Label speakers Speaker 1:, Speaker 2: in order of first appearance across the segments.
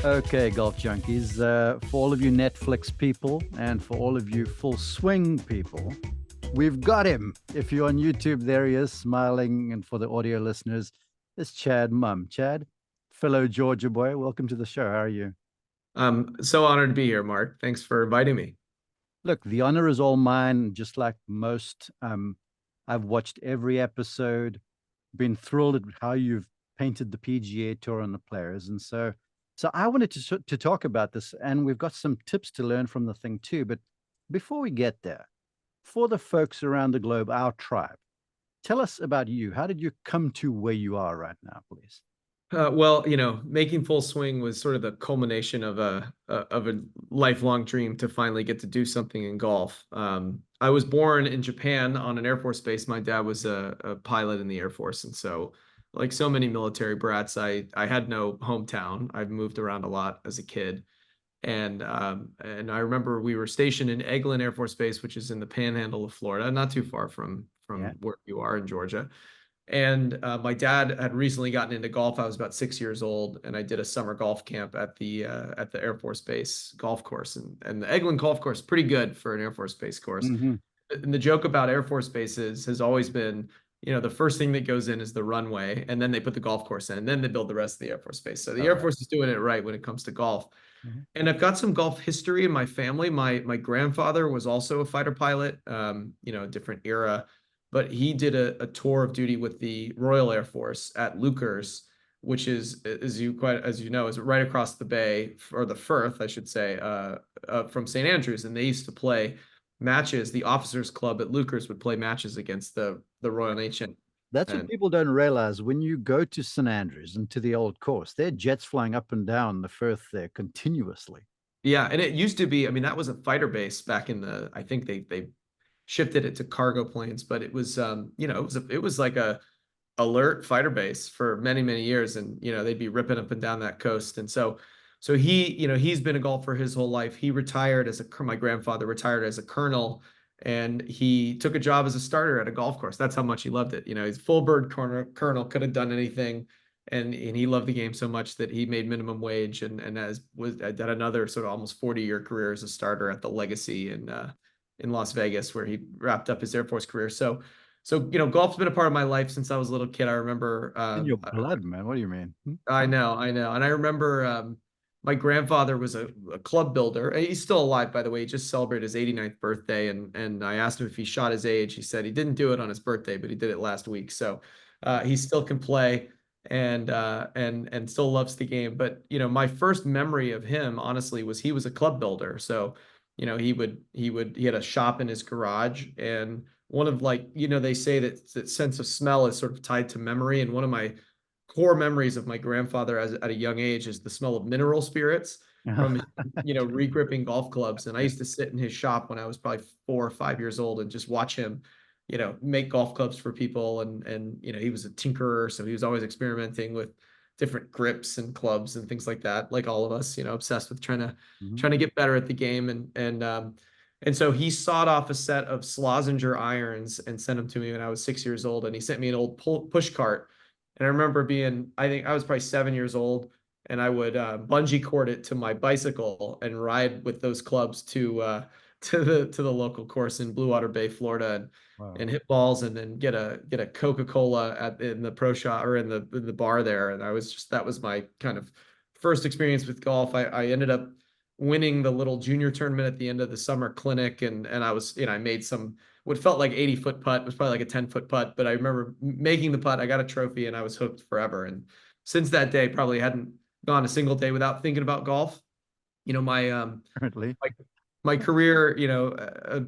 Speaker 1: Okay, golf junkies, for all of you Netflix people and for all of you full swing people, we've got him. If you're on YouTube, there he is, smiling. And for the audio listeners, it's Chad Mumm. Chad, fellow Georgia boy, welcome to the show. How are you?
Speaker 2: I'm so honored to be here, Mark. Thanks for inviting me.
Speaker 1: Look, the honor is all mine. Just like most, I've watched every episode, been thrilled at how you've painted the PGA Tour and the players, and so I wanted to talk about this, and we've got some tips to learn from the thing too. But before we get there, for the folks around the globe, our tribe, tell us about you. How did you come to where you are right now, please?
Speaker 2: Making full swing was sort of the culmination of a lifelong dream to finally get to do something in golf. I was born in Japan on an Air Force base. My dad was a pilot in the Air Force, and so, like so many military brats, I had no hometown. I've moved around a lot as a kid, and I remember we were stationed in Eglin Air Force Base, which is in the Panhandle of Florida, not too far from
Speaker 1: Yeah.
Speaker 2: where you are in Georgia. And my dad had recently gotten into golf. I was about 6 years old, and I did a summer golf camp at the Air Force Base golf course. And the Eglin golf course, pretty good for an Air Force Base course.
Speaker 1: Hmm.
Speaker 2: And the joke about Air Force bases has always been, the first thing that goes in is the runway, and then they put the golf course in, and then they build the rest of the Air Force Base. So the
Speaker 1: All
Speaker 2: Air
Speaker 1: right.
Speaker 2: Force is doing it right when it comes to golf.
Speaker 1: Mhm.
Speaker 2: And I've got some golf history in my family. My grandfather was also a fighter pilot, a different era, but he did a tour of duty with the Royal Air Force at Leuchars, which is, as you know, is right across the bay, or the Firth, I should say, from St. Andrews. And they used to play matches. The officers club at Leuchars would play matches against the Royal Navy.
Speaker 1: That's what
Speaker 2: And
Speaker 1: people don't realize. When you go to St. Andrews and to the old course, there are jets flying up and down the Firth there continuously.
Speaker 2: yeah, and it used to be, I mean, that was a fighter base back in I think they shifted it to cargo planes, but it was, it was like a alert fighter base for many, many years. And, they'd be ripping up and down that coast. And so he's been a golfer his whole life. He retired my grandfather retired as a colonel, and he took a job as a starter at a golf course. That's how much he loved it. He's full bird colonel, could have done anything. And he loved the game so much that he made minimum wage, and did another sort of almost 40-year career as a starter at the Legacy in Las Vegas, where he wrapped up his Air Force career. So golf's been a part of my life since I was a little kid. I remember,
Speaker 1: In your blood, man. What do you mean?
Speaker 2: I know, and I remember, my grandfather was a club builder. He's still alive, by the way. He just celebrated his 89th birthday, and I asked him if he shot his age. He said he didn't do it on his birthday, but he did it last week. So he still can play, and still loves the game. But my first memory of him, honestly, was he was a club builder. So he had a shop in his garage, and one of, like, they say that sense of smell is sort of tied to memory, and one of my core memories of my grandfather at a young age is the smell of mineral spirits from regripping golf clubs. And I used to sit in his shop when I was probably 4 or 5 years old and just watch him make golf clubs for people. And he was a tinkerer, so he was always experimenting with different grips and clubs and things like that, like all of us, obsessed with trying to get better at the game. And so he sawed off a set of Slazenger irons and sent them to me when I was 6 years old. And he sent me an old push cart. And I remember I think I was probably 7 years old, and I would bungee cord it to my bicycle and ride with those clubs to the local course in Blue Water Bay, Florida,
Speaker 1: Wow.
Speaker 2: and hit balls, and then get a Coca-Cola in the pro shop, or in the bar there. And that was my kind of first experience with golf. I ended up winning the little junior tournament at the end of the summer clinic, and I made what felt like 80-foot putt. It was probably like a 10-foot putt, but I remember making the putt. I got a trophy, and I was hooked forever. And since that day, probably hadn't gone a single day without thinking about golf. My
Speaker 1: Currently.
Speaker 2: my career,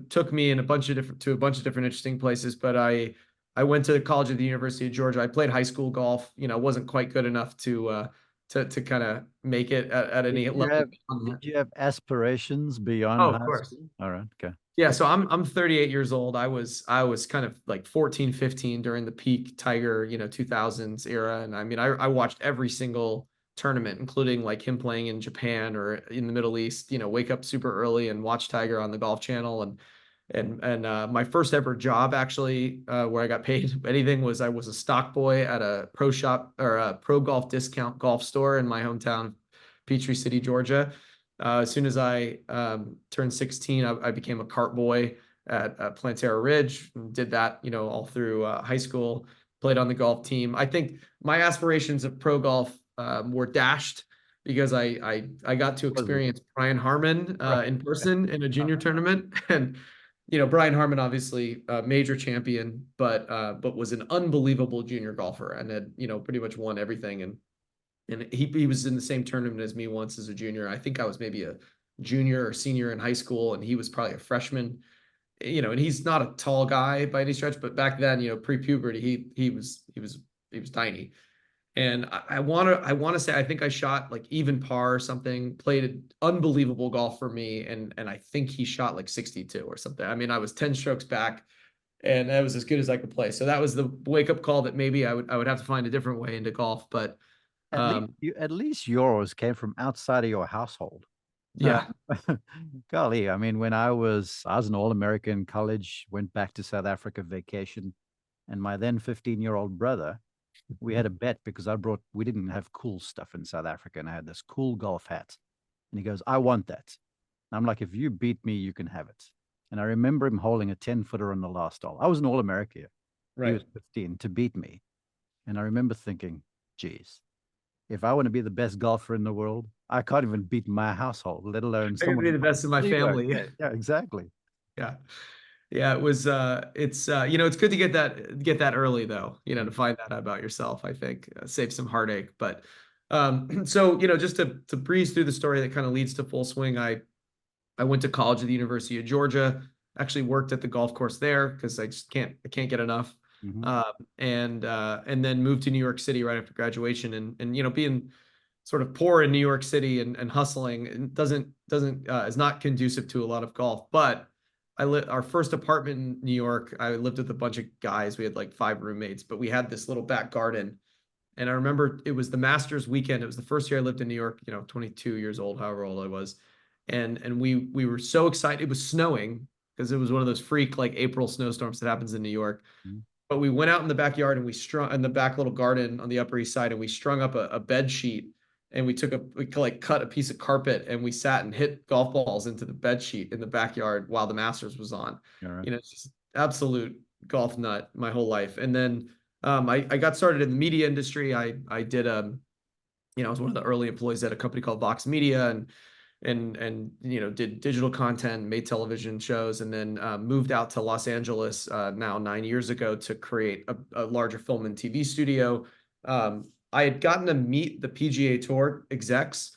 Speaker 2: took me in a bunch of different interesting places. But I went to college at the University of Georgia. I played high school golf. Wasn't quite good enough to kind of make it at
Speaker 1: Did
Speaker 2: any
Speaker 1: you
Speaker 2: level
Speaker 1: have
Speaker 2: beyond
Speaker 1: did
Speaker 2: that.
Speaker 1: you have aspirations beyond
Speaker 2: Oh, of
Speaker 1: high
Speaker 2: course.
Speaker 1: school? All right. Okay.
Speaker 2: Yeah, so I'm 38 years old. I was kind of like 14, 15 during the peak Tiger, 2000s era. And I mean, I watched every single tournament, including like him playing in Japan or in the Middle East, wake up super early and watch Tiger on the Golf Channel. And my first ever job, actually, where I got paid anything, was I was a stock boy at a pro shop, or a pro golf discount golf store in my hometown, Peachtree City, Georgia. As soon as I turned 16, I became a cart boy at Plantera Ridge. Did that, all through high school. Played on the golf team. I think my aspirations of pro golf were dashed because I got to experience Brian Harmon
Speaker 1: Right.
Speaker 2: in person in a junior tournament, and Brian Harmon, obviously a major champion, but was an unbelievable junior golfer and had pretty much won everything. And he was in the same tournament as me once as a junior. I think I was maybe a junior or senior in high school, and he was probably a freshman. And he's not a tall guy by any stretch, but back then, pre-puberty, he was tiny. And I want to say I think I shot like even par or something. Played an unbelievable golf for me, and I think he shot like 62 or something. I mean, I was 10 strokes back, and that was as good as I could play. So that was the wake up call that maybe I would have to find a different way into golf. But
Speaker 1: At least yours came from outside of your household.
Speaker 2: yeah,
Speaker 1: Golly, I mean, when I was an All-American in college, went back to South Africa vacation, and my then 15-year-old brother, we had a bet because we didn't have cool stuff in South Africa, and I had this cool golf hat. And he goes, I want that. And I'm like, if you beat me, you can have it. And I remember him holding a 10-footer on the last hole. I was an All-American. He was 15 to beat me. And I remember thinking, geez, if I want to be the best golfer in the world, I can't even beat my household, let alone
Speaker 2: I could be the best in my family.
Speaker 1: Yeah, exactly.
Speaker 2: Yeah. Yeah, it was it's it's good to get that early though, to find that out about yourself. I think save some heartache. But so just to breeze through the story that kind of leads to full swing, I went to college at the University of Georgia, actually worked at the golf course there because I can't get enough. And then moved to New York City right after graduation, and being sort of poor in New York City and hustling is not conducive to a lot of golf. But our first apartment in New York, I lived with a bunch of guys. We had like 5 roommates, but we had this little back garden. And I remember it was the Masters weekend. It was the first year I lived in New York, 22 years old, however old I was. And we were so excited. It was snowing because it was one of those freak like April snowstorms that happens in New York. But we went out in the backyard and we strung in the back little garden on the Upper East Side, and we strung up a bed sheet, and we cut a piece of carpet, and we sat and hit golf balls into the bed sheet in the backyard while the Masters was on.
Speaker 1: Right.
Speaker 2: It's just absolute golf nut my whole life. And then I got started in the media industry. I did I was one of the early employees at a company called Vox Media, and did digital content, made television shows, and then moved out to Los Angeles now 9 years ago to create a larger film and TV studio. I had gotten to meet the PGA Tour execs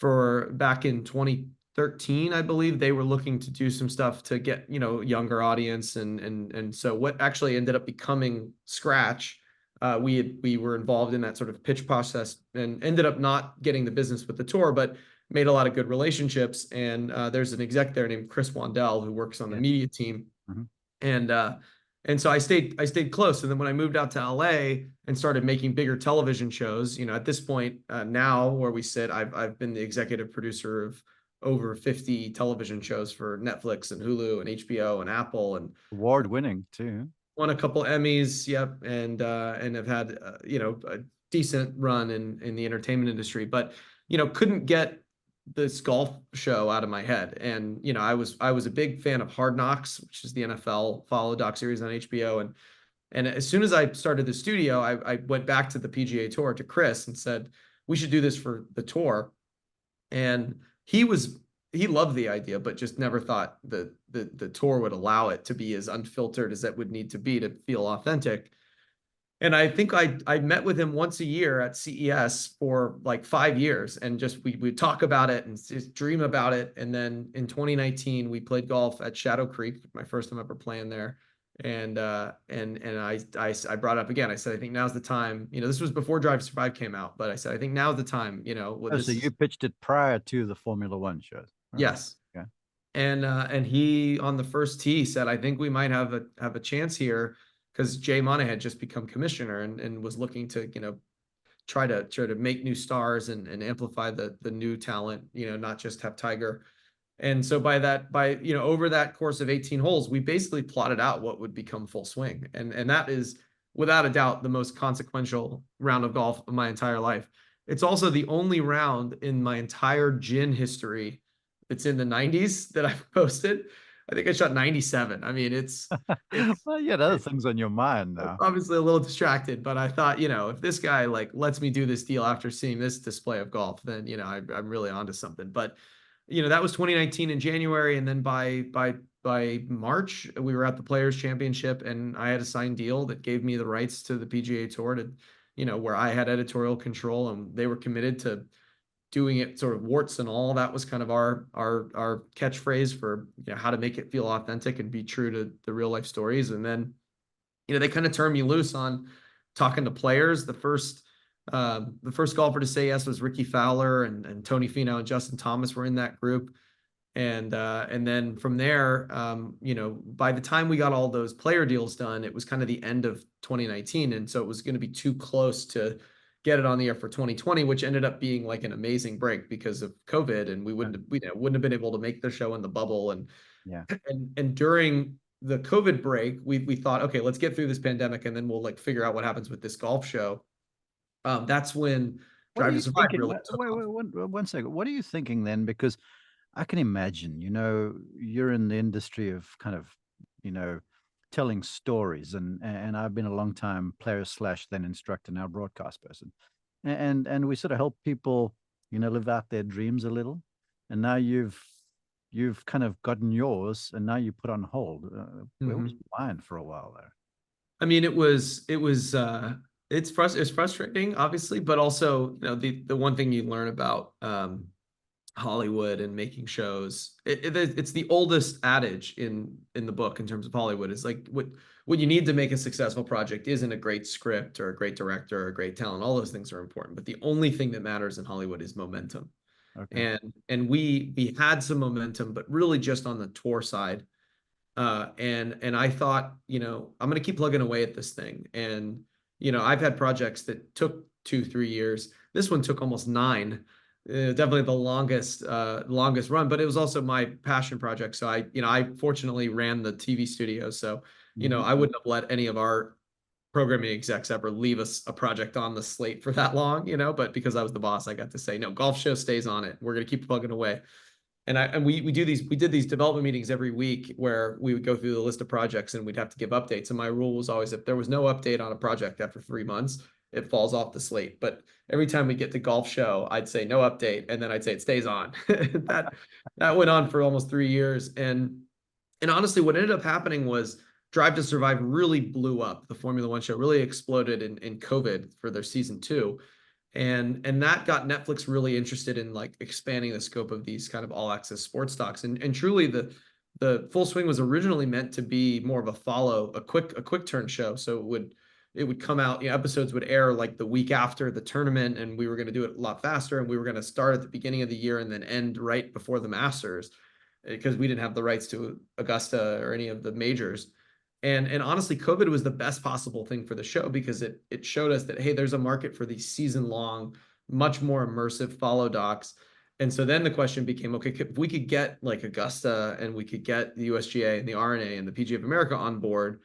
Speaker 2: back in 2013, I believe. They were looking to do some stuff to get younger audience, and so what actually ended up becoming Scratch. We were involved in that sort of pitch process and ended up not getting the business with the tour, but made a lot of good relationships. And there's an exec there named Chris Wandell who works on the media team. And so I stayed close. And then when I moved out to LA and started making bigger television shows, at this point now where we sit, I've been the executive producer of over 50 television shows for Netflix and Hulu and HBO and Apple, and
Speaker 1: award-winning too.
Speaker 2: Won a couple Emmys, yep, and have had a decent run in the entertainment industry, but couldn't get this golf show out of my head. And I was a big fan of Hard Knocks, which is the NFL follow doc series on HBO, and as soon as I started the studio, I went back to the PGA Tour to Chris and said we should do this for the tour. And he loved the idea, but just never thought the tour would allow it to be as unfiltered as that would need to be to feel authentic. And I think I met with him once a year at CES for like 5 years, and just we'd talk about it and just dream about it. And then in 2019, we played golf at Shadow Creek, my first time ever playing there. And I brought it up again. I said, I think now's the time. This was before Drive to Survive came out, but I said, I think now's the time.
Speaker 1: So you pitched it prior to the Formula One shows. Right?
Speaker 2: Yes.
Speaker 1: Yeah.
Speaker 2: And he on the first tee said, I think we might have a chance here, because Jay Monahan had just become commissioner and was looking to try to make new stars and amplify the new talent, not just have Tiger. And so by over that course of 18 holes, we basically plotted out what would become Full Swing, and that is without a doubt the most consequential round of golf of my entire life. It's also the only round in my entire gin history that's in the 90s that I've posted. I think I shot 97. I mean, it's
Speaker 1: Well, you had other things on your mind now.
Speaker 2: obviously a little distracted, but I thought, if this guy like lets me do this deal after seeing this display of golf, then I'm really onto something. But that was 2019 in January, and then by March we were at the Players Championship, and I had a signed deal that gave me the rights to the PGA Tour to, where I had editorial control, and they were committed to doing it sort of warts and all. That was kind of our catchphrase for how to make it feel authentic and be true to the real life stories. And then they kind of turned me loose on talking to players. The first golfer to say yes was Ricky Fowler, and Tony Finau and Justin Thomas were in that group. And then from there, by the time we got all those player deals done, it was kind of the end of 2019. And so it was going to be too close to get it on the air for 2020, which ended up being like an amazing break because of COVID. And we wouldn't have been able to make the show in the bubble. And during the COVID break, we thought, okay, let's get through this pandemic, and then we'll like figure out what happens with this golf show. That's when
Speaker 1: What are
Speaker 2: Drive to
Speaker 1: you
Speaker 2: Survive
Speaker 1: thinking?
Speaker 2: really
Speaker 1: Wait,
Speaker 2: took off.
Speaker 1: one second. What are you thinking then? Because I can imagine, you're in the industry of kind of, telling stories, and I've been a long time player slash then instructor, now broadcast person, and we sort of help people, live out their dreams a little, and now you've kind of gotten yours, and now you put on hold. Where was mine for a while there?
Speaker 2: I mean, it's frustrating, obviously, but also, the one thing you learn about Hollywood and making shows, it's the oldest adage in the book in terms of Hollywood, is like what you need to make a successful project isn't a great script or a great director or a great talent. All those things are important, but the only thing that matters in Hollywood is momentum.
Speaker 1: Okay.
Speaker 2: And we had some momentum, but really just on the tour side. And I thought, I'm going to keep plugging away at this thing. And, I've had projects that took 2-3 years. This one took almost 9. Definitely the longest run, but it was also my passion project. So I fortunately ran the TV studio. So, I wouldn't have let any of our programming execs ever leave us a project on the slate for that long, but because I was the boss, I got to say, no, golf show stays on it. We're going to keep plugging away. And we did these development meetings every week where we would go through the list of projects and we'd have to give updates. And my rule was always, if there was no update on a project after 3 months, it falls off the slate. But every time we get to golf show, I'd say no update, and then I'd say it stays on. That went on for almost 3 years. And honestly, what ended up happening was Drive to Survive really blew up. The Formula One show really exploded in COVID for their season 2. And that got Netflix really interested in like expanding the scope of these kind of all access sports docs. And truly the Full Swing was originally meant to be more of a quick turn show. So it would come out, episodes would air like the week after the tournament, and we were going to do it a lot faster, and we were going to start at the beginning of the year and then end right before the Masters, because we didn't have the rights to Augusta or any of the majors. And honestly, COVID was the best possible thing for the show, because it showed us that, hey, there's a market for these season-long, much more immersive follow docs. And so then the question became, okay, if we could get like Augusta, and we could get the USGA and the RNA and the PGA of America on board,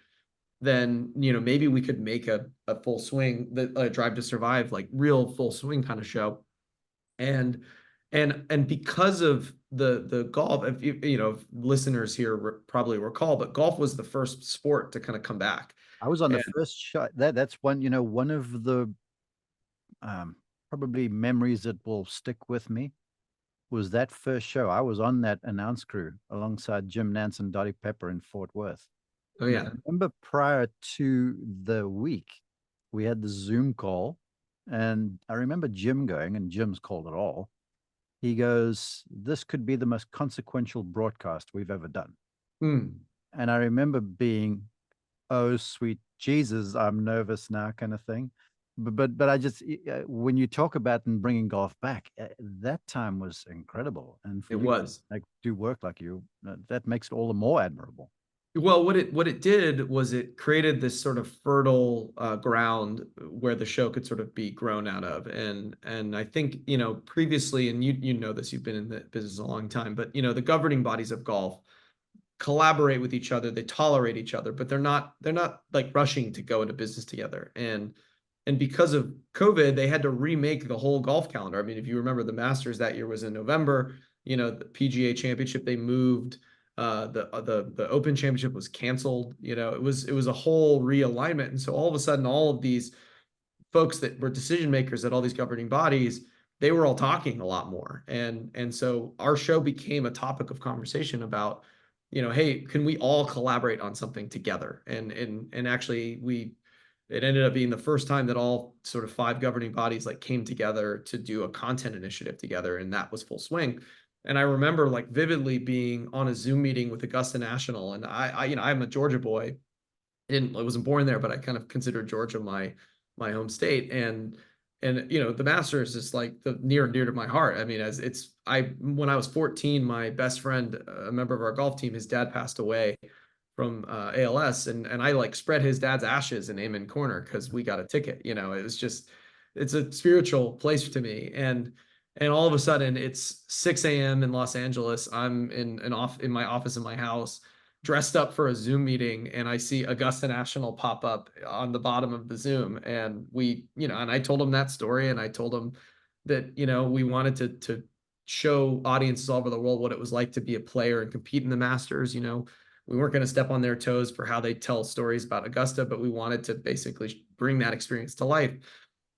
Speaker 2: then maybe we could make a Full Swing, the Drive to Survive, like real Full Swing kind of show. And because of the golf, if listeners here probably recall, but golf was the first sport to kind of come back.
Speaker 1: I was on the
Speaker 2: And
Speaker 1: first shot. That's one of the probably memories that will stick with me was that first show. I was on that announce crew alongside Jim Nance and Dottie Pepper in Fort Worth.
Speaker 2: oh
Speaker 1: And I
Speaker 2: yeah,
Speaker 1: remember prior to the week, we had the Zoom call, and I remember Jim going, and Jim's called it all. He goes, "This could be the most consequential broadcast we've ever done." And I remember being, "Oh, sweet Jesus, I'm nervous now," kind of thing. But I just, when you talk about and bringing golf back, that time was incredible, and for
Speaker 2: it
Speaker 1: you
Speaker 2: was.
Speaker 1: like do work like you, that makes it all the more admirable.
Speaker 2: Well, what it did was it created this sort of fertile ground where the show could sort of be grown out of. And I think, previously, and you know this, you've been in the business a long time, but the governing bodies of golf collaborate with each other, they tolerate each other, but they're not like rushing to go into business together. And And because of COVID, they had to remake the whole golf calendar. I mean, if you remember, the Masters that year was in November. You know, the PGA Championship they moved. The Open Championship was canceled. You know, it was a whole realignment. And so all of a sudden, all of these folks that were decision makers at all these governing bodies, they were all talking a lot more. And so our show became a topic of conversation about, you know, hey, can we all collaborate on something together? And actually it ended up being the first time that all sort of 5 governing bodies like came together to do a content initiative together, and that was Full Swing. And I remember like vividly being on a Zoom meeting with Augusta National, and I you know, I'm a Georgia boy. I wasn't born there, but I kind of consider Georgia my home state. And you know, the Masters is like the near and dear to my heart. I mean, as it's when I was 14, my best friend, a member of our golf team, his dad passed away from ALS, and I like spread his dad's ashes in Amen Corner because we got a ticket. You know, it was just, it's a spiritual place to me. And all of a sudden it's 6 a.m. in Los Angeles. I'm in my office in my house, dressed up for a Zoom meeting, and I see Augusta National pop up on the bottom of the Zoom. And we, you know, and I told him that story, and I told him that, you know, we wanted to show audiences all over the world what it was like to be a player and compete in the Masters. You know, we weren't going to step on their toes for how they tell stories about Augusta, but we wanted to basically bring that experience to life.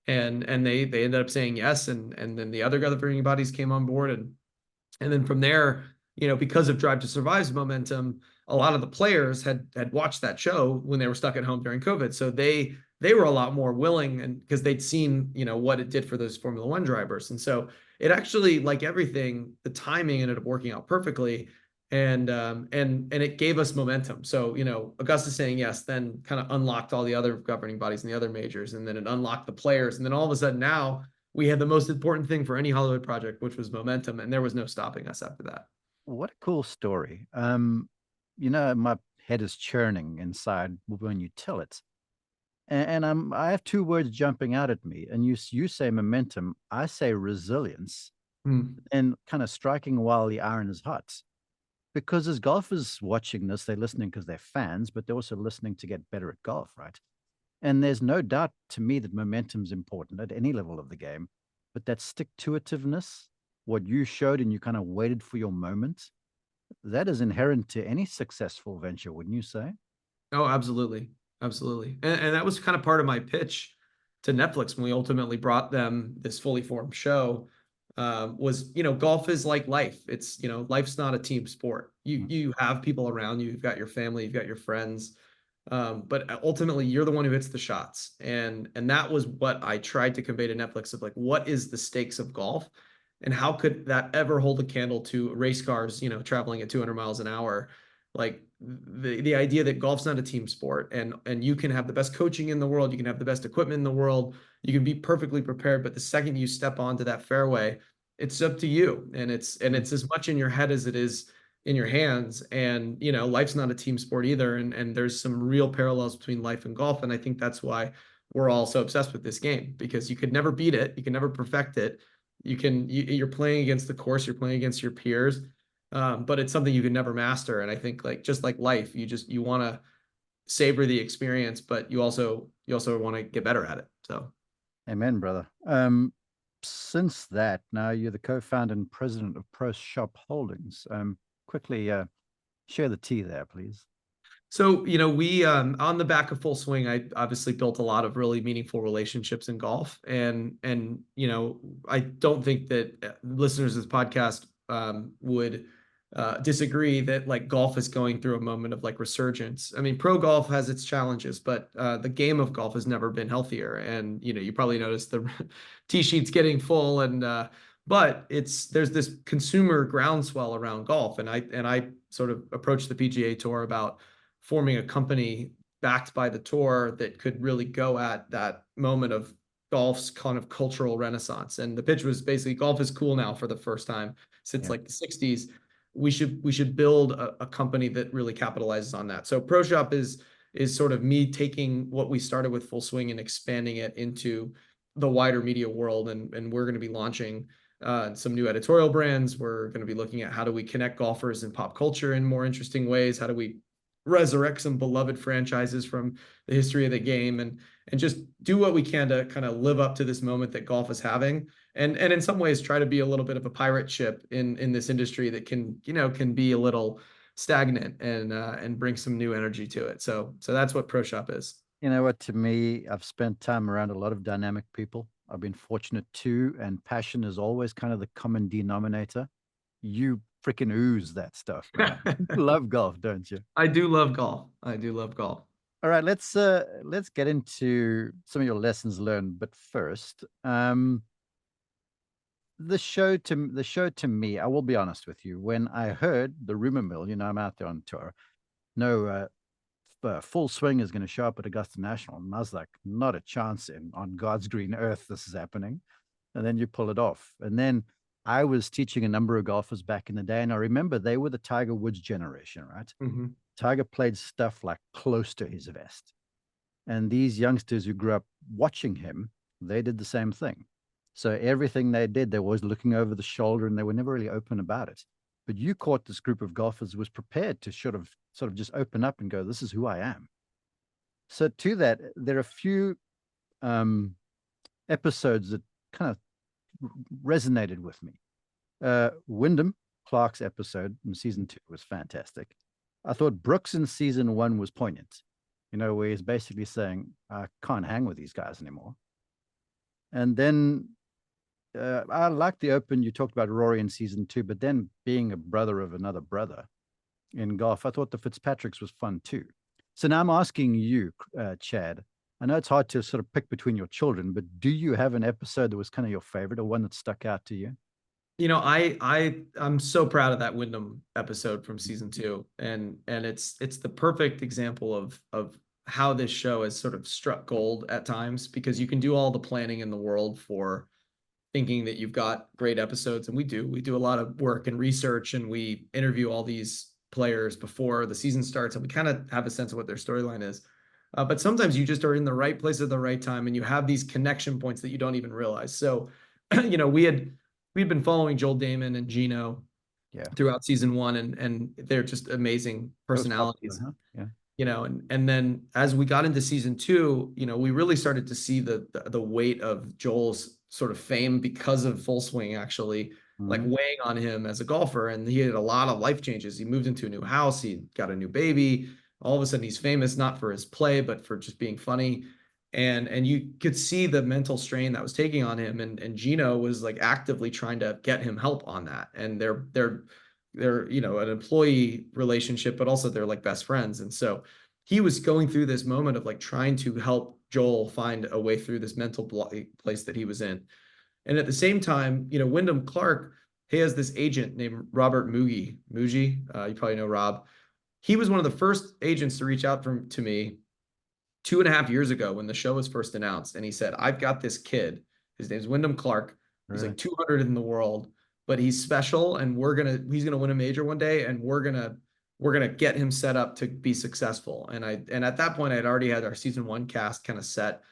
Speaker 2: And they ended up saying yes, and then the other governing bodies came on board, and then from there, you know, because of Drive to Survive's momentum, a lot of the players had watched that show when they were stuck at home during COVID, so they were a lot more willing, and because they'd seen, you know, what it did for those Formula One drivers. And so it actually, like everything, the timing ended up working out perfectly, and it gave us momentum. So, you know, Augusta saying yes then kind of unlocked all the other governing bodies and the other majors, and then it unlocked the players, and then all of a sudden now we had the most important thing for any Hollywood project, which was momentum, and there was no stopping us after that.
Speaker 1: What a cool story. You know, my head is churning inside when you tell it. And I have 2 words jumping out at me. And you say momentum, I say resilience,
Speaker 2: Hmm.
Speaker 1: and kind of striking while the iron is hot. Because as golfers watching this, they're listening because they're fans, but they're also listening to get better at golf, right? And there's no doubt to me that momentum's important at any level of the game, but that stick to itiveness, what you showed and you kind of waited for your moment, that is inherent to any successful venture, wouldn't you say?
Speaker 2: Oh, absolutely. Absolutely. And that was kind of part of my pitch to Netflix when we ultimately brought them this fully formed show. Was, you know, golf is like life. It's, you know, life's not a team sport. You have people around you, you've got your family, you've got your friends. But ultimately you're the one who hits the shots. And that was what I tried to convey to Netflix of like, what is the stakes of golf? And how could that ever hold a candle to race cars, you know, traveling at 200 miles an hour? Like the idea that golf's not a team sport, and you can have the best coaching in the world, you can have the best equipment in the world, you can be perfectly prepared, but the second you step onto that fairway, it's up to you. And it's as much in your head as it is in your hands. And you know, life's not a team sport either. And there's some real parallels between life and golf. And I think that's why we're all so obsessed with this game, because you could never beat it, you can never perfect it. You're playing against the course, you're playing against your peers, but it's something you can never master. And I think like just like life, you want to savor the experience, but you also want to get better at it. So
Speaker 1: Amen, brother. Since that, now you're the co-founder and president of Pro Shop Holdings. Quickly share the tea there, please.
Speaker 2: So, you know, we on the back of Full Swing, I obviously built a lot of really meaningful relationships in golf, and you know, I don't think that listeners of this podcast would disagree that like golf is going through a moment of like resurgence. I mean, pro golf has its challenges, but the game of golf has never been healthier. And you know, you probably noticed the tee sheets getting full, and but there's this consumer groundswell around golf, and I sort of approached the PGA Tour about forming a company backed by the tour that could really go at that moment of golf's kind of cultural renaissance. And the pitch was basically golf is cool now for the first time since
Speaker 1: Yeah.
Speaker 2: like the 60s. We should build a company that really capitalizes on that. So Pro Shop is sort of me taking what we started with Full Swing and expanding it into the wider media world. And we're going to be launching some new editorial brands. We're going to be looking at how do we connect golfers and pop culture in more interesting ways. How do we resurrect some beloved franchises from the history of the game, and just do what we can to kind of live up to this moment that golf is having. And in some ways try to be a little bit of a pirate ship in this industry that can be a little stagnant, and bring some new energy to it. So that's what Pro Shop is.
Speaker 1: You know what? To me, I've spent time around a lot of dynamic people. I've been fortunate too, and passion is always kind of the common denominator. You freaking ooze that stuff, man. You love golf, don't you?
Speaker 2: I do love golf. I do love golf.
Speaker 1: All right, let's get into some of your lessons learned. But first, the show to me, I will be honest with you. When I heard the rumor mill, I'm out there on tour. No, Full Swing is going to show up at Augusta National, and I was like, not a chance on God's green earth this is happening. And then you pull it off. And then I was teaching a number of golfers back in the day, and I remember they were the Tiger Woods generation, right?
Speaker 2: Mm-hmm.
Speaker 1: Tiger played stuff like close to his vest. And these youngsters who grew up watching him, they did the same thing. So everything they did, they were always looking over the shoulder, and they were never really open about it. But you caught this group of golfers was prepared to sort of just open up and go, this is who I am. So to that, there are a few episodes that kind of resonated with me. Wyndham Clark's episode in season 2 was fantastic. I thought Brooks in season 1 was poignant, where he's basically saying, I can't hang with these guys anymore. And then I like the open. You talked about Rory in season 2, but then being a brother of another brother in golf, I thought the Fitzpatricks was fun too. So now I'm asking you, Chad, I know it's hard to sort of pick between your children, but do you have an episode that was kind of your favorite or one that stuck out to you?
Speaker 2: I'm so proud of that Wyndham episode from season 2. And it's the perfect example of how this show has sort of struck gold at times, because you can do all the planning in the world for thinking that you've got great episodes. And we do a lot of work and research, and we interview all these players before the season starts, and we kind of have a sense of what their storyline is. But sometimes you just are in the right place at the right time, and you have these connection points that you don't even realize. So, we'd been following Joel Damon and Gino throughout season 1, and they're just amazing personalities.
Speaker 1: Yeah.
Speaker 2: And then as we got into season 2, we really started to see the weight of Joel's sort of fame because of Full Swing actually like weighing on him as a golfer. And he had a lot of life changes. He moved into a new house. He got a new baby. All of a sudden he's famous, not for his play, but for just being funny. And you could see the mental strain that was taking on him. And Gino was like actively trying to get him help on that. And they're an employee relationship, but also they're like best friends. And so he was going through this moment of like trying to help Joel find a way through this mental place that he was in. And at the same time, Wyndham Clark, he has this agent named Robert Mugi. You probably know Rob. He was one of the first agents to reach out to me 2.5 years ago when the show was first announced. And he said, I've got this kid. His name's Wyndham Clark. He's like 200 in the world, but he's special, and he's gonna win a major one day, and we're gonna get him set up to be successful. And at that point, I'd already had our season 1 cast kind of set.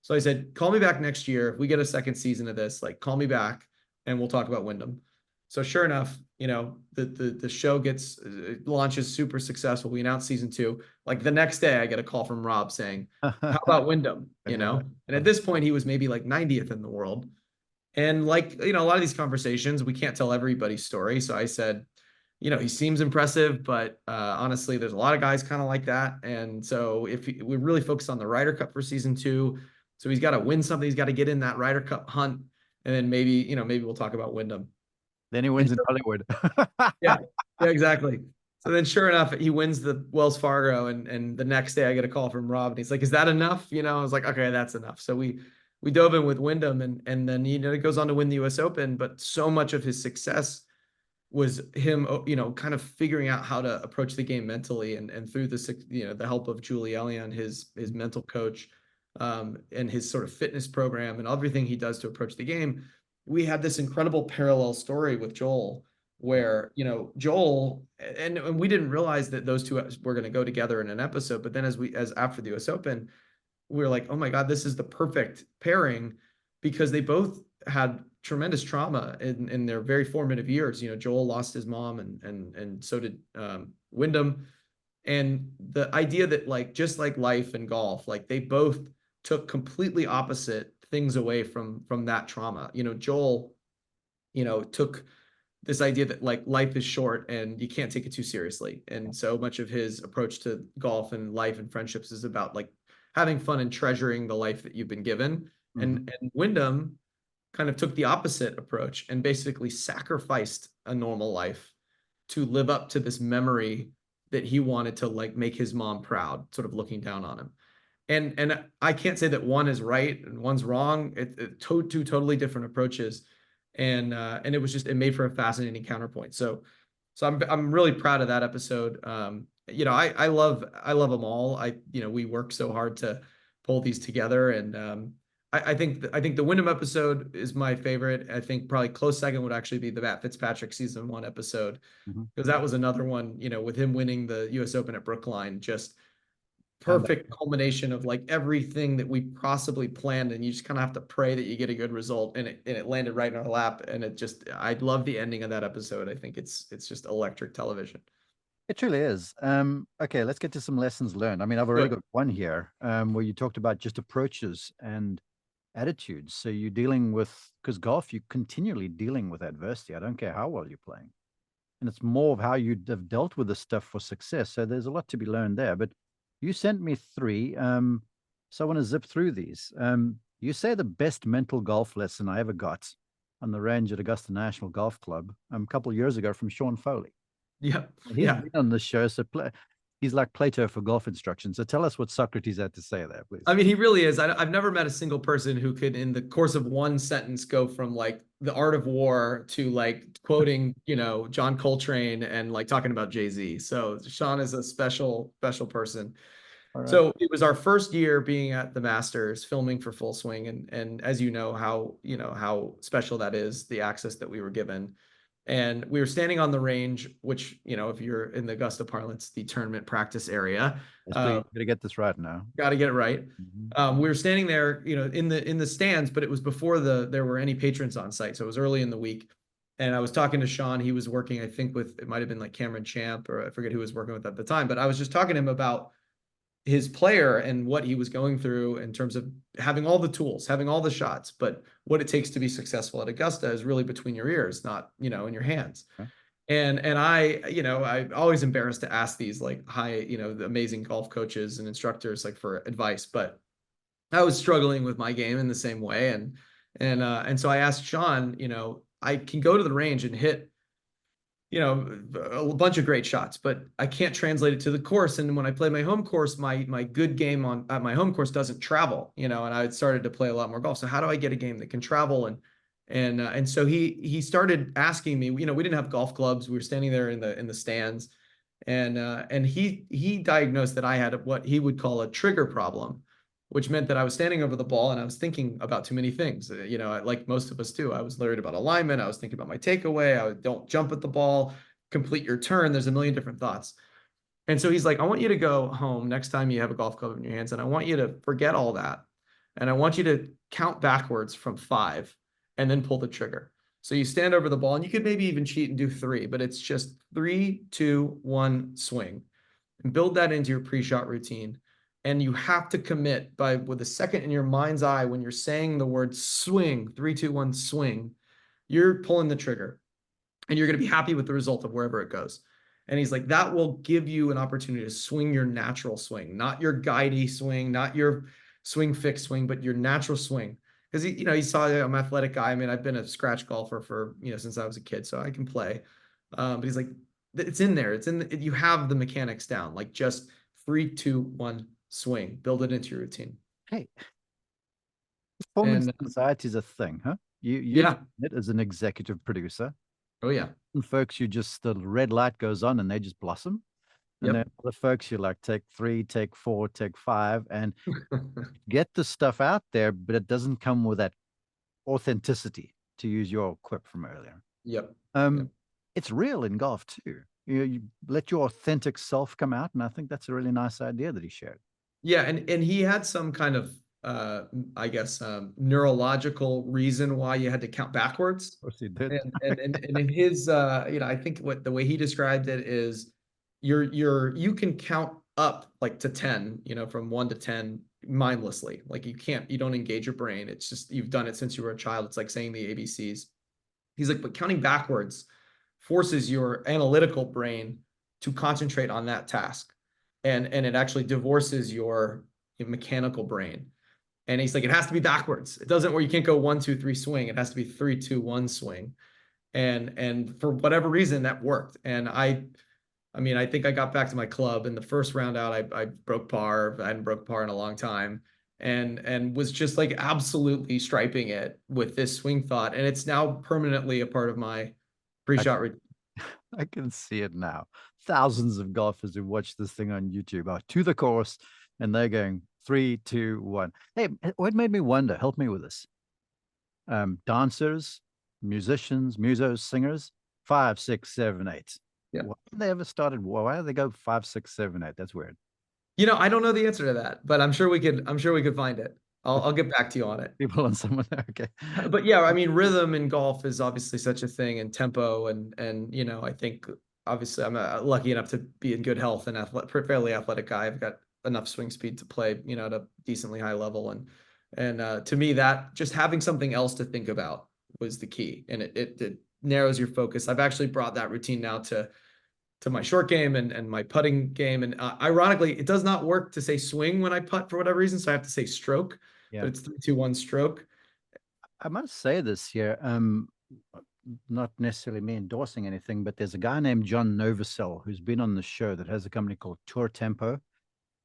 Speaker 2: So I said, call me back next year. If we get a second season of this, like call me back and we'll talk about Wyndham. So sure enough, the show launches super successful. We announced season 2. Like the next day I get a call from Rob saying, how about Wyndham? And at this point he was maybe like 90th in the world. And like, a lot of these conversations, we can't tell everybody's story. So I said, he seems impressive, but honestly, there's a lot of guys kind of like that. And so if we really focus on the Ryder Cup for season 2, so he's got to win something. He's got to get in that Ryder Cup hunt. And then maybe we'll talk about Wyndham.
Speaker 1: Then he wins in Hollywood.
Speaker 2: Yeah, exactly. So then sure enough, he wins the Wells Fargo. And the next day I get a call from Rob, and he's like, is that enough? I was like, okay, that's enough. So we dove in with Wyndham, and then, it goes on to win the US Open, but so much of his success was him, kind of figuring out how to approach the game mentally, and through the help of Julie Elian, his mental coach, and his sort of fitness program and everything he does to approach the game. We had this incredible parallel story with Joel where, Joel, and we didn't realize that those two were going to go together in an episode. But then as after the US Open, we were like, oh my God, this is the perfect pairing, because they both had tremendous trauma in their very formative years. Joel lost his mom, and so did Wyndham. And the idea that like, just like life and golf, like they both took completely opposite things away from that trauma. Joel, took this idea that like life is short and you can't take it too seriously. And so much of his approach to golf and life and friendships is about like having fun and treasuring the life that you've been given.
Speaker 1: Mm-hmm.
Speaker 2: And Wyndham kind of took the opposite approach and basically sacrificed a normal life to live up to this memory that he wanted to like make his mom proud, sort of looking down on him. And I can't say that one is right and one's wrong. Two totally different approaches, and it made for a fascinating counterpoint. So I'm really proud of that episode. I love them all. We work so hard to pull these together, and I think the Wyndham episode is my favorite. I think probably close second would actually be the Matt Fitzpatrick season 1 episode,
Speaker 1: Mm-hmm.
Speaker 2: because that was another one, with him winning the U.S. Open at Brookline, just
Speaker 1: And
Speaker 2: perfect culmination of like everything that we possibly planned, and you just kind of have to pray that you get a good result, and it landed right in our lap, and I love the ending of that episode. I think it's just electric television.
Speaker 1: it truly is. Okay, let's get to some lessons learned. I mean, I've already
Speaker 2: Good.
Speaker 1: got one here, where you talked about just approaches and attitudes. So you're dealing with, because golf, you're continually dealing with adversity. I don't care how well you're playing. And it's more of how you have dealt with this stuff for success. So there's a lot to be learned there. But you sent me three. So I want to zip through these. You say the best mental golf lesson I ever got on the range at Augusta National Golf Club a couple of years ago from Sean Foley.
Speaker 2: Yep.
Speaker 1: He's
Speaker 2: Yeah.
Speaker 1: been on the show, so he's like Plato for golf instruction. So tell us what Socrates had to say there, please.
Speaker 2: I mean, he really is. I've never met a single person who could, in the course of one sentence, go from like the art of war to like quoting, John Coltrane and like talking about Jay-Z. So Sean is a special, special person.
Speaker 1: All right.
Speaker 2: So it was our first year being at the Masters, filming for Full Swing, and as how special that is, the access that we were given. And we were standing on the range, which, if you're in the Augusta parlance, the tournament practice area.
Speaker 1: Yes, please. Gotta get this right now.
Speaker 2: Got to get it right.
Speaker 1: Mm-hmm.
Speaker 2: We were standing there, in the stands, but it was before there were any patrons on site, so it was early in the week. And I was talking to Sean. He was working, I think, with, it might have been like Cameron Champ, or I forget who was working with at the time. But I was just talking to him about his player and what he was going through in terms of having all the tools, having all the shots, but what it takes to be successful at Augusta is really between your ears, not, in your hands.
Speaker 1: Okay.
Speaker 2: And I'm always embarrassed to ask these like high, the amazing golf coaches and instructors like for advice, but I was struggling with my game in the same way. And so I asked Sean, I can go to the range and hit, a bunch of great shots, but I can't translate it to the course. And when I play my home course, my good game at my home course doesn't travel, and I had started to play a lot more golf. So how do I get a game that can travel? And so he started asking me, we didn't have golf clubs. We were standing there in the stands, and he diagnosed that I had what he would call a trigger problem, which meant that I was standing over the ball and I was thinking about too many things. Like most of us do. I was worried about alignment. I was thinking about my takeaway. Don't jump at the ball, complete your turn. There's a million different thoughts. And so he's like, I want you to go home next time you have a golf club in your hands, and I want you to forget all that. And I want you to count backwards from 5 and then pull the trigger. So you stand over the ball, and you could maybe even cheat and do 3, but it's just 3, 2, 1, swing. And build that into your pre-shot routine. And you have to commit with a second in your mind's eye when you're saying the word swing, 3, 2, 1, swing, you're pulling the trigger, and you're going to be happy with the result of wherever it goes. And he's like, that will give you an opportunity to swing your natural swing, not your guidey swing, not your swing fix swing, but your natural swing. Because he saw I'm an athletic guy. I mean, I've been a scratch golfer for, since I was a kid, so I can play. But he's like, it's in there. You have the mechanics down, like just 3, 2, 1, swing, build it into your routine.
Speaker 1: Hey, performance
Speaker 2: And
Speaker 1: anxiety is a thing, huh? You
Speaker 2: yeah.
Speaker 1: it as an executive producer.
Speaker 2: Oh yeah.
Speaker 1: And folks, you just, the red light goes on and they just blossom. And then other folks, you like take 3, take 4, take 5, and get the stuff out there, but it doesn't come with that authenticity, to use your quip from earlier.
Speaker 2: Yep.
Speaker 1: It's real in golf too. You let your authentic self come out, and I think that's a really nice idea that he shared.
Speaker 2: Yeah, and he had some kind of I guess neurological reason why you had to count backwards.
Speaker 1: Of course he did.
Speaker 2: And in his I think the way he described it is you can count up like to 10, from 1 to 10 mindlessly. Like you don't engage your brain. It's just, you've done it since you were a child. It's like saying the ABCs. He's like, but counting backwards forces your analytical brain to concentrate on that task. And it actually divorces your mechanical brain. And he's like, it has to be backwards. It doesn't, where you can't go 1, 2, 3 swing. It has to be 3, 2, 1 swing. And for whatever reason that worked. And I mean, I think I got back to my club in the first round out. I broke par. I hadn't broke par in a long time, and was just like absolutely striping it with this swing thought. And it's now permanently a part of my pre-shot routine.
Speaker 1: I can see it now. Thousands of golfers who watch this thing on YouTube are to the course, and they're going 3, 2, 1. Hey, what made me wonder? Help me with this. Dancers, musicians, musos, singers, 5, 6, 7, 8.
Speaker 2: Yeah.
Speaker 1: Why have they ever started? Why do they go 5, 6, 7, 8? That's weird.
Speaker 2: I don't know the answer to that, but I'm sure we could find it. I'll get back to you on it.
Speaker 1: People on someone. Okay.
Speaker 2: But yeah, I mean, rhythm in golf is obviously such a thing, and tempo, and I think obviously I'm lucky enough to be in good health and fairly athletic guy. I've got enough swing speed to play, at a decently high level, and to me, that just having something else to think about was the key, and it narrows your focus. I've actually brought that routine now to my short game and my putting game. And ironically, it does not work to say swing when I putt for whatever reason. So I have to say stroke,
Speaker 1: Yeah.
Speaker 2: but it's 3, 2, 1 stroke.
Speaker 1: I must say this here. Not necessarily me endorsing anything, but there's a guy named John Novosel who's been on the show that has a company called Tour Tempo.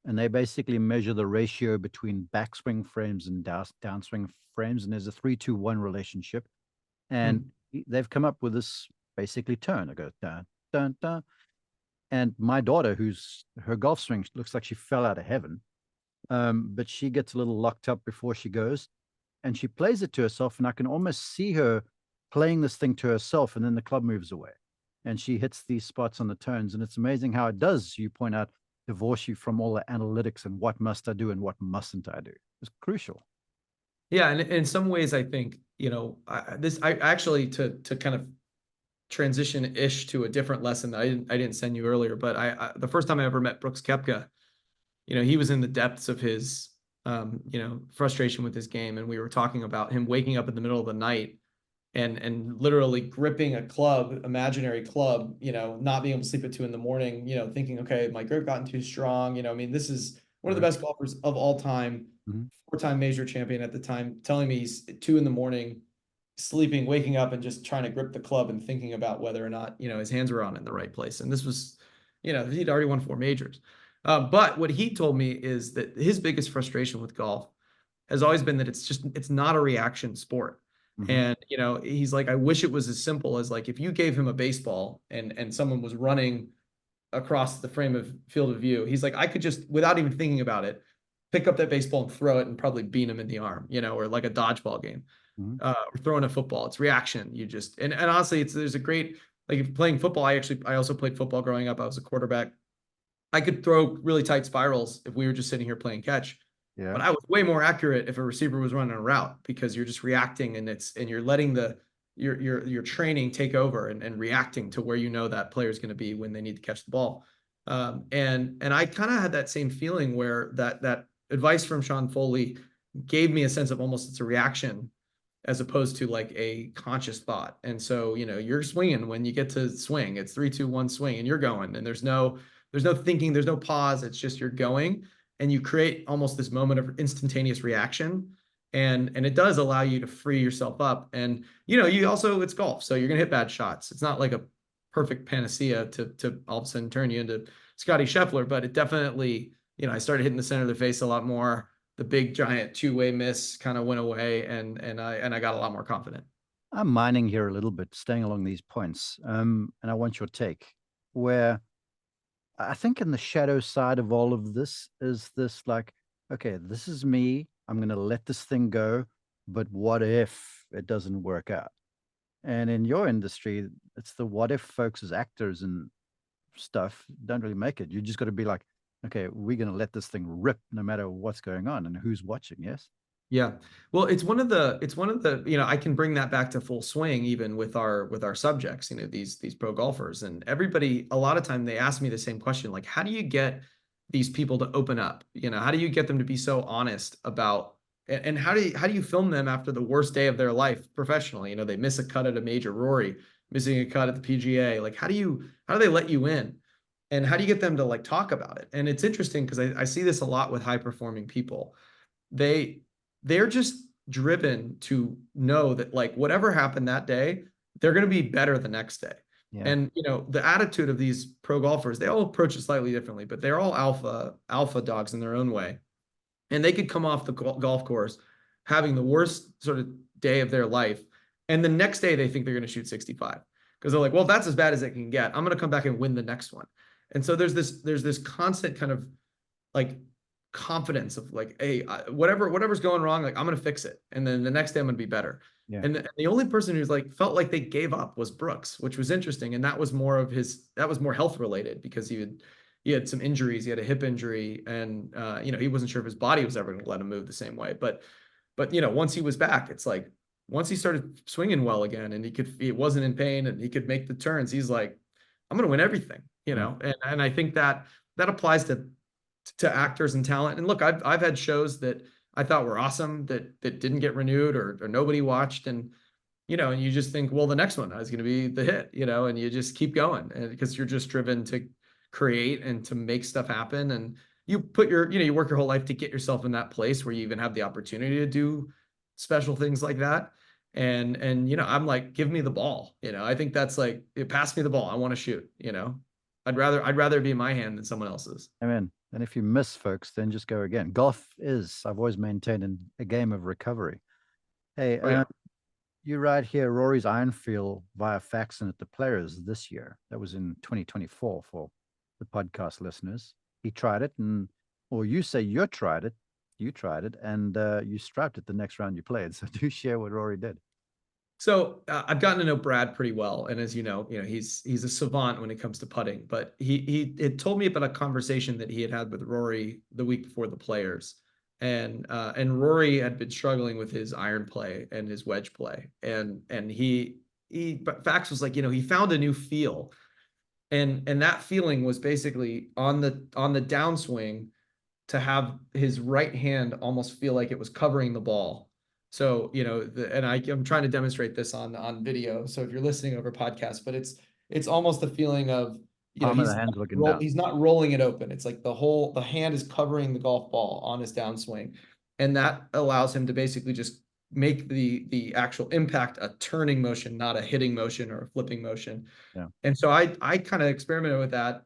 Speaker 1: And they basically measure the ratio between backswing frames and downswing frames. And there's a 3, 2, 1 relationship. And they've come up with this basically turn. It goes dun, dun, dun. And my daughter, her golf swing looks like she fell out of heaven, but she gets a little locked up before she goes, and she plays it to herself, and I can almost see her playing this thing to herself, and then the club moves away, and she hits these spots on the turns, and it's amazing how it does, you point out, divorce you from all the analytics and what must I do and what mustn't I do. It's crucial.
Speaker 2: Yeah, and in some ways, I think I actually to kind of transition-ish to a different lesson that I didn't send you earlier, but I the first time I ever met Brooks Koepka, he was in the depths of his frustration with his game, and we were talking about him waking up in the middle of the night and literally gripping a club, imaginary club, not being able to sleep at 2 a.m, thinking, okay, my grip gotten too strong. I mean, this is one of the best golfers of all time, 4-time major champion at the time, telling me he's 2 a.m, sleeping, waking up, and just trying to grip the club and thinking about whether or not, his hands were on it in the right place. And this was, he'd already won 4 majors. But what he told me is that his biggest frustration with golf has always been that it's not a reaction sport. And, he's like, I wish it was as simple as like, if you gave him a baseball and someone was running across the field of view, he's like, I could just, without even thinking about it, pick up that baseball and throw it and probably beat him in the arm, or like a dodgeball game. Or throwing a football. It's reaction. You just, and honestly, there's a great, like if playing football, I also played football growing up. I was a quarterback. I could throw really tight spirals if we were just sitting here playing catch. Yeah. But I was way more accurate if a receiver was running a route, because you're just reacting, and you're letting your training take over and reacting to where that player is going to be when they need to catch the ball. And I kind of had that same feeling where that advice from Sean Foley gave me a sense of almost it's a reaction as opposed to like a conscious thought. And so, you're swinging when you get to swing, it's 3, 2, 1 swing, and you're going, and there's no thinking, there's no pause. It's just, you're going, and you create almost this moment of instantaneous reaction. And it does allow you to free yourself up. And, you also, it's golf, so you're going to hit bad shots. It's not like a perfect panacea to all of a sudden turn you into Scotty Scheffler, but it definitely, I started hitting the center of the face a lot more. The big giant 2-way miss kind of went away, and I got a lot more confident.
Speaker 1: I'm mining here a little bit, staying along these points. And I want your take, where I think in the shadow side of all of this is this like, okay, this is me. I'm going to let this thing go, but what if it doesn't work out? And in your industry, it's the what if folks as actors and stuff don't really make it. You just got to be like, okay, we're going to let this thing rip no matter what's going on and who's watching. Yes.
Speaker 2: Yeah. Well, it's one of the, I can bring that back to full swing even with our subjects, these pro golfers, and everybody, a lot of time they ask me the same question, like, how do you get these people to open up? How do you get them to be so honest about, and how do you film them after the worst day of their life professionally? They miss a cut at a major, Rory missing a cut at the PGA. Like, how do they let you in? And how do you get them to like talk about it? And it's interesting because I see this a lot with high performing people. They they're just driven to know that like whatever happened that day, they're going to be better the next day.
Speaker 1: Yeah.
Speaker 2: And the attitude of these pro golfers, they all approach it slightly differently, but they're all alpha dogs in their own way. And they could come off the golf course having the worst sort of day of their life, and the next day they think they're going to shoot 65 because they're like, well, that's as bad as it can get. I'm going to come back and win the next one. And so there's this constant kind of like confidence of like, hey, whatever's going wrong, like I'm gonna fix it, and then the next day I'm gonna be better.
Speaker 1: Yeah.
Speaker 2: And the only person who's like felt like they gave up was Brooks, which was interesting, and that was more health related because he had some injuries. He had a hip injury, and he wasn't sure if his body was ever going to let him move the same way. But once he was back, it's like once he started swinging well again, and he wasn't in pain, and he could make the turns. He's like, I'm going to win everything, and I think that applies to actors and talent. And look, I've had shows that I thought were awesome that didn't get renewed or nobody watched, and and you just think, well, the next one is going to be the hit, and you just keep going, and because you're just driven to create and to make stuff happen, and you put you work your whole life to get yourself in that place where you even have the opportunity to do special things like that. And I'm like, give me the ball. I think that's like, pass me the ball. I want to shoot. I'd rather be in my hand than someone else's.
Speaker 1: Amen. And if you miss, folks, then just go again. Golf is, I've always maintained, a game of recovery. Hey, you right here, Rory's iron feel via faxing at the Players this year. That was in 2024 for the podcast listeners. He tried it, or you say you tried it, and you striped it the next round you played. So do share what Rory did.
Speaker 2: So I've gotten to know Brad pretty well, and as you know, he's a savant when it comes to putting. But he told me about a conversation that he had with Rory the week before the Players, and Rory had been struggling with his iron play and his wedge play, and but Fax was like, he found a new feel, and that feeling was basically on the downswing to have his right hand almost feel like it was covering the ball. So, and I'm trying to demonstrate this on video. So if you're listening over podcast, but it's almost the feeling of, he's not rolling it open. It's like the hand is covering the golf ball on his downswing. And that allows him to basically just make the actual impact a turning motion, not a hitting motion or a flipping motion.
Speaker 1: Yeah.
Speaker 2: And so I kind of experimented with that.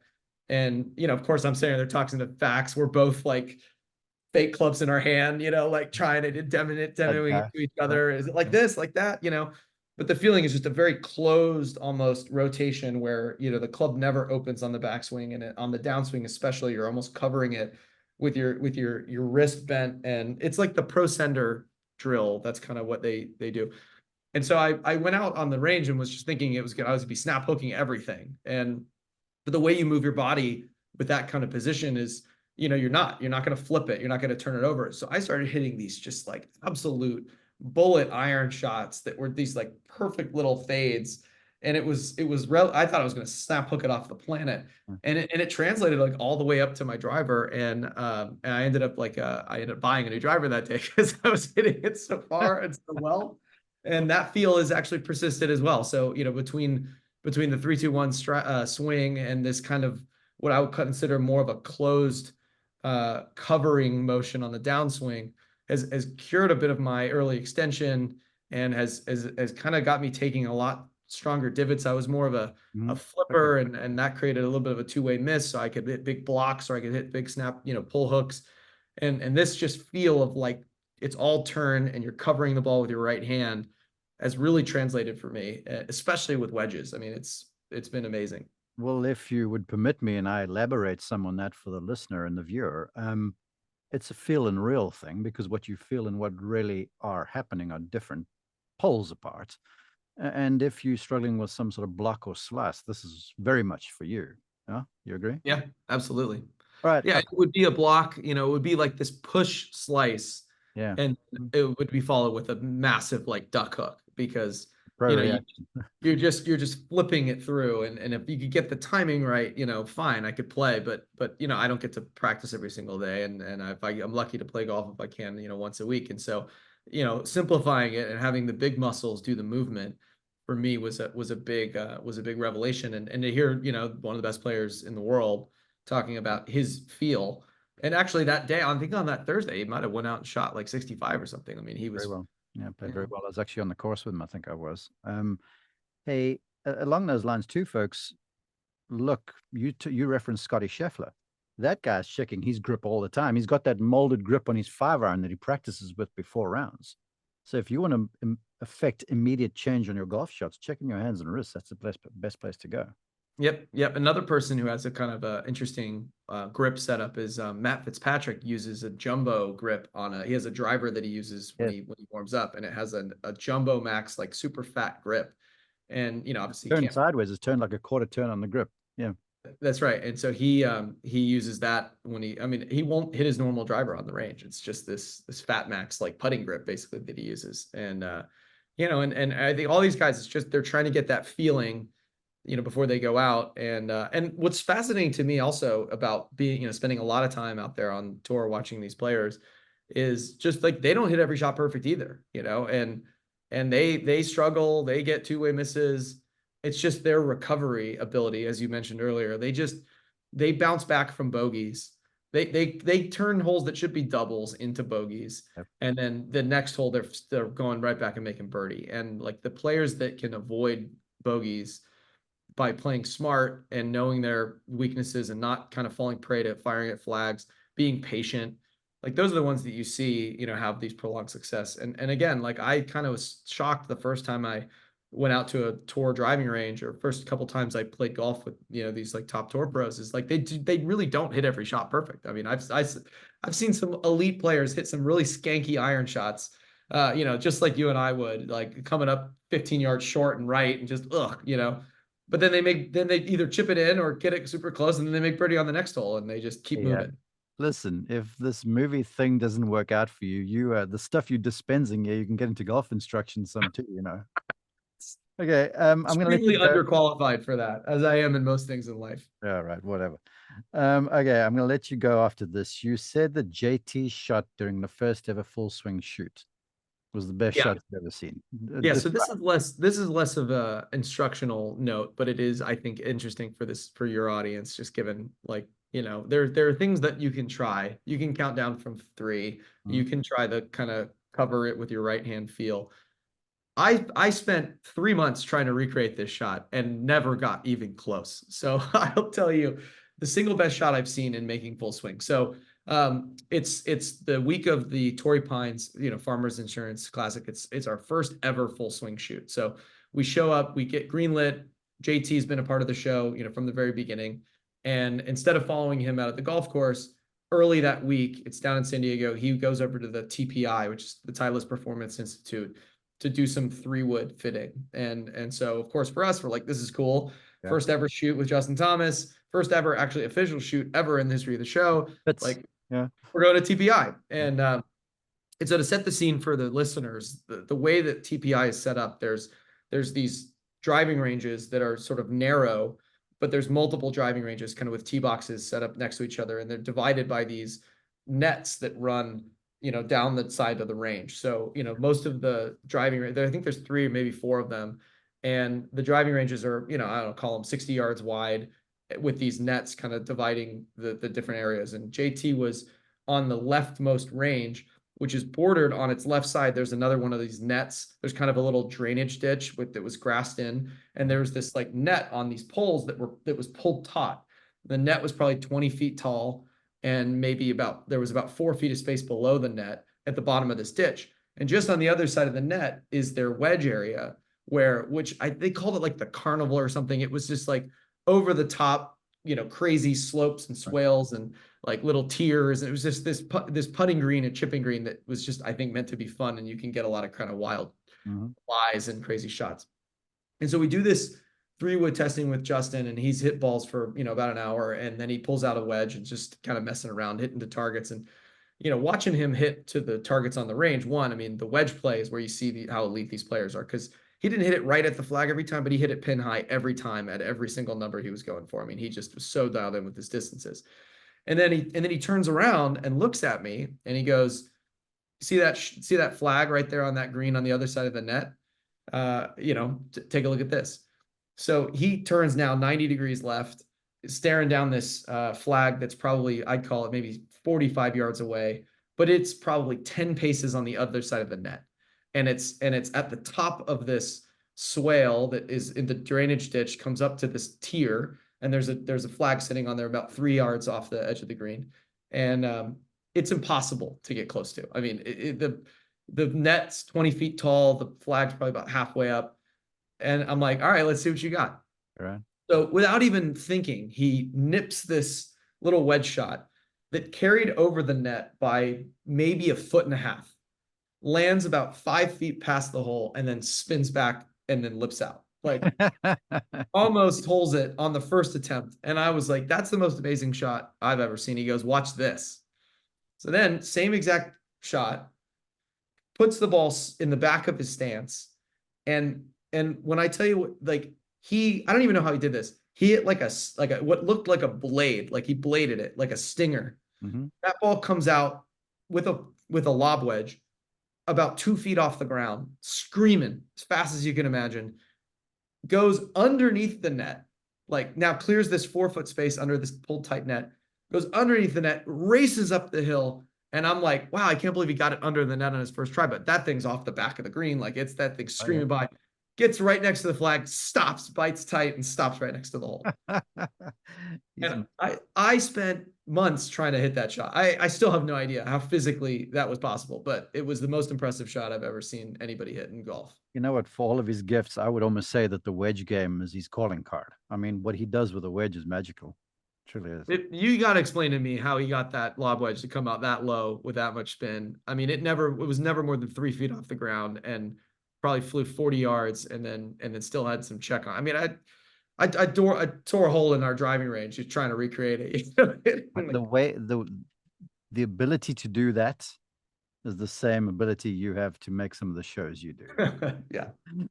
Speaker 2: And, of course I'm sitting there talking to Fax. We're both like fake clubs in our hand, like trying to demonstrate to each other. Is it like this, like that, but the feeling is just a very closed almost rotation where, the club never opens on the backswing, and on the downswing, especially, you're almost covering it with your wrist bent. And it's like the pro sender drill. That's kind of what they do. And so I went out on the range and was just thinking I was going to be snap hooking everything. But the way you move your body with that kind of position is, you're not going to flip it. You're not going to turn it over. So I started hitting these just like absolute bullet iron shots that were these like perfect little fades. And I thought I was going to snap hook it off the planet. And it translated like all the way up to my driver. And I ended up buying a new driver that day because I was hitting it so far and so well. And that feel is actually persisted as well. So, between the 3-2-1 swing and this kind of what I would consider more of a closed covering motion on the downswing has cured a bit of my early extension and has kind of got me taking a lot stronger divots. I was more of a flipper, and that created a little bit of a two-way miss, so I could hit big blocks or I could hit big snap, pull hooks. And this just feel of like it's all turn and you're covering the ball with your right hand has really translated for me, especially with wedges. I mean, it's been amazing.
Speaker 1: Well, if you would permit me, and I elaborate some on that for the listener and the viewer, it's a feel and real thing, because what you feel and what really are happening are different poles apart. And if you're struggling with some sort of block or slice, this is very much for you. Yeah, you agree?
Speaker 2: Yeah, absolutely.
Speaker 1: All right.
Speaker 2: Yeah, it would be a block, it would be like this push slice
Speaker 1: Yeah.
Speaker 2: And it would be followed with a massive like duck hook because
Speaker 1: Pro
Speaker 2: you
Speaker 1: reaction.
Speaker 2: you're just flipping it through, and if you could get the timing right, fine, I could play, but I don't get to practice every single day, and I'm lucky to play golf if I can, once a week. And so simplifying it and having the big muscles do the movement for me was a big revelation. And to hear one of the best players in the world talking about his feel. And actually that day, I think on that Thursday, he might have went out and shot like 65 or something. I mean, he
Speaker 1: Very
Speaker 2: was.
Speaker 1: well. Yeah, played very
Speaker 2: Yeah.
Speaker 1: well. I was actually on the course with him. I think I was. Hey, along those lines too, folks. Look, you referenced Scotty Scheffler. That guy's checking his grip all the time. He's got that molded grip on his 5-iron that he practices with before rounds. So if you want to affect immediate change on your golf shots, checking your hands and wrists, that's the best place to go.
Speaker 2: Yep. Another person who has a kind of interesting grip setup is Matt Fitzpatrick. Uses a jumbo grip he has a driver that he uses when he warms up, and it has a jumbo max, like super fat grip. And obviously
Speaker 1: Turn sideways is turned like a quarter turn on the grip. Yeah.
Speaker 2: That's right. And so he uses that when he won't hit his normal driver on the range. It's just this fat max like putting grip basically that he uses. And and I think all these guys, it's just they're trying to get that feeling before they go out. And what's fascinating to me also about being spending a lot of time out there on tour watching these players is just like they don't hit every shot perfect either, and they struggle, they get two-way misses. It's just their recovery ability, as you mentioned earlier. They bounce back from bogeys. They turn holes that should be doubles into bogeys.
Speaker 1: Yep.
Speaker 2: And then the next hole they're going right back and making birdie. And like the players that can avoid bogeys by playing smart and knowing their weaknesses and not kind of falling prey to firing at flags, being patient, like those are the ones that you see, have these prolonged success. And again, like I kind of was shocked the first time I went out to a tour driving range, or first couple times I played golf with, these like top tour pros, is like they really don't hit every shot perfect. I mean, I've seen some elite players hit some really skanky iron shots, just like you and I would, like coming up 15 yards short and right and just, but then they either chip it in or get it super close, and then they make birdie on the next hole, and they just keep moving.
Speaker 1: Listen, if this movie thing doesn't work out for you, the stuff you're dispensing, you can get into golf instruction some too, Okay, I'm going to let you go.
Speaker 2: Underqualified for that, as I am in most things in life.
Speaker 1: All right, whatever. Okay, I'm going to let you go after this. You said that JT shot during the first ever full swing shoot was the best shot you've ever seen.
Speaker 2: Yeah, so this is less of a instructional note, but it is, I think, interesting for your audience, just given like, there are things that you can try. You can count down from 3. You can try to kind of cover it with your right hand feel. I spent 3 months trying to recreate this shot and never got even close. So I'll tell you the single best shot I've seen in making full swing. So it's the week of the Torrey Pines, Farmers Insurance Classic. It's our first ever full swing shoot. So we show up, we get greenlit. JT's been a part of the show, from the very beginning. And instead of following him out at the golf course early that week, it's down in San Diego. He goes over to the TPI, which is the Titleist Performance Institute, to do some 3-wood fitting. And so of course for us, we're like, this is cool. Yeah. First ever shoot with Justin Thomas, first ever actually official shoot ever in the history of the show. We're going to TPI. And so to set the scene for the listeners, the way that TPI is set up, there's these driving ranges that are sort of narrow, but there's multiple driving ranges kind of with tee boxes set up next to each other, and they're divided by these nets that run down the side of the range. So most of the driving range, I think there's 3 or maybe 4 of them, and the driving ranges are I don't call them 60 yards wide, with these nets kind of dividing the different areas. And JT was on the leftmost range, which is bordered on its left side. There's another one of these nets. There's kind of a little drainage ditch that was grassed in, and there was this like net on these poles that was pulled taut. The net was probably 20 feet tall, and there was about 4 feet of space below the net at the bottom of this ditch. And just on the other side of the net is their wedge area, they called it like the carnival or something. It was just like over the top, crazy slopes and swales and like little tiers. And it was just this putting green and chipping green that was just, I think, meant to be fun. And you can get a lot of kind of wild flies and crazy shots. And so we do this 3-wood testing with Justin, and he's hit balls for, about an hour. And then he pulls out a wedge and just kind of messing around, hitting the targets. And watching him hit to the targets on the range, one, I mean, the wedge play is where you see how elite these players are, because he didn't hit it right at the flag every time, but he hit it pin high every time at every single number he was going for. I mean, he just was so dialed in with his distances. And then he turns around and looks at me and he goes, see that flag right there on that green on the other side of the net? Take a look at this. So he turns now 90 degrees left, staring down this flag that's probably, I'd call it maybe 45 yards away, but it's probably 10 paces on the other side of the net. And it's at the top of this swale that is in the drainage ditch, comes up to this tier, and there's a flag sitting on there about 3 yards off the edge of the green. And it's impossible to get close to. I mean, the net's 20 feet tall, the flag's probably about halfway up. And I'm like, all right, let's see what you got.
Speaker 1: All right.
Speaker 2: So without even thinking, he nips this little wedge shot that carried over the net by maybe 1.5 feet, lands about 5 feet past the hole, and then spins back and then lips out. Like almost holes it on the first attempt. And I was like, that's the most amazing shot I've ever seen. He goes, watch this. So then same exact shot, puts the ball in the back of his stance. And when I tell you, like, I don't even know how he did this. He hit like a what looked like a blade, like he bladed it like a stinger.
Speaker 1: Mm-hmm.
Speaker 2: That ball comes out with a lob wedge about 2 feet off the ground, screaming as fast as you can imagine, goes underneath the net, like now clears this 4 foot space under this pulled tight net, goes underneath the net, races up the hill. And I'm like, wow, I can't believe he got it under the net on his first try, but that thing's off the back of the green. Like it's that thing screaming by, gets right next to the flag, stops, bites tight, and stops right next to the hole. And I spent months trying to hit that shot. I still have no idea how physically that was possible, but it was the most impressive shot I've ever seen anybody hit in golf.
Speaker 1: You know what? For all of his gifts, I would almost say that the wedge game is his calling card. I mean, what he does with a wedge is magical. Truly is.
Speaker 2: You got to explain to me how he got that lob wedge to come out that low with that much spin. I mean, it was never more than 3 feet off the ground and probably flew 40 yards and then still had some check on. I mean, I tore a hole in our driving range just trying to recreate it.
Speaker 1: The way the ability to do that is the same ability you have to make some of the shows you do.
Speaker 2: Yeah.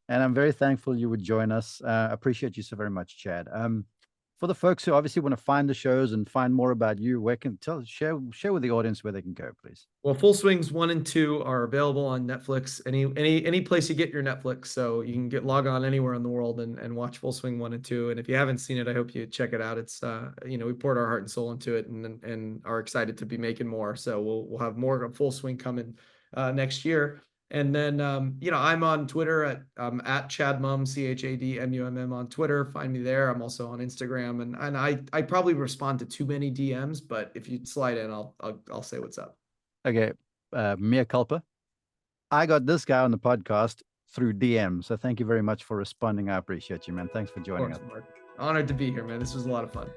Speaker 1: And I'm very thankful you would join us. Appreciate you so very much, Chad. For the folks who obviously want to find the shows and find more about you, share with the audience where they can go, please.
Speaker 2: Well, Full Swings 1 and 2 are available on Netflix, any place you get your Netflix. So you can log on anywhere in the world and watch Full Swing 1 and 2. And if you haven't seen it, I hope you check it out. It's we poured our heart and soul into it and are excited to be making more. So we'll have more of Full Swing coming next year. And then, I'm on Twitter at Chad Mumm, ChadMumm on Twitter. Find me there. I'm also on Instagram, and I probably respond to too many DMs, but if you slide in, I'll say what's up.
Speaker 1: Okay, mea culpa. I got this guy on the podcast through DM, so thank you very much for responding. I appreciate you, man. Thanks for joining us.
Speaker 2: Mark. Honored to be here, man. This was a lot of fun.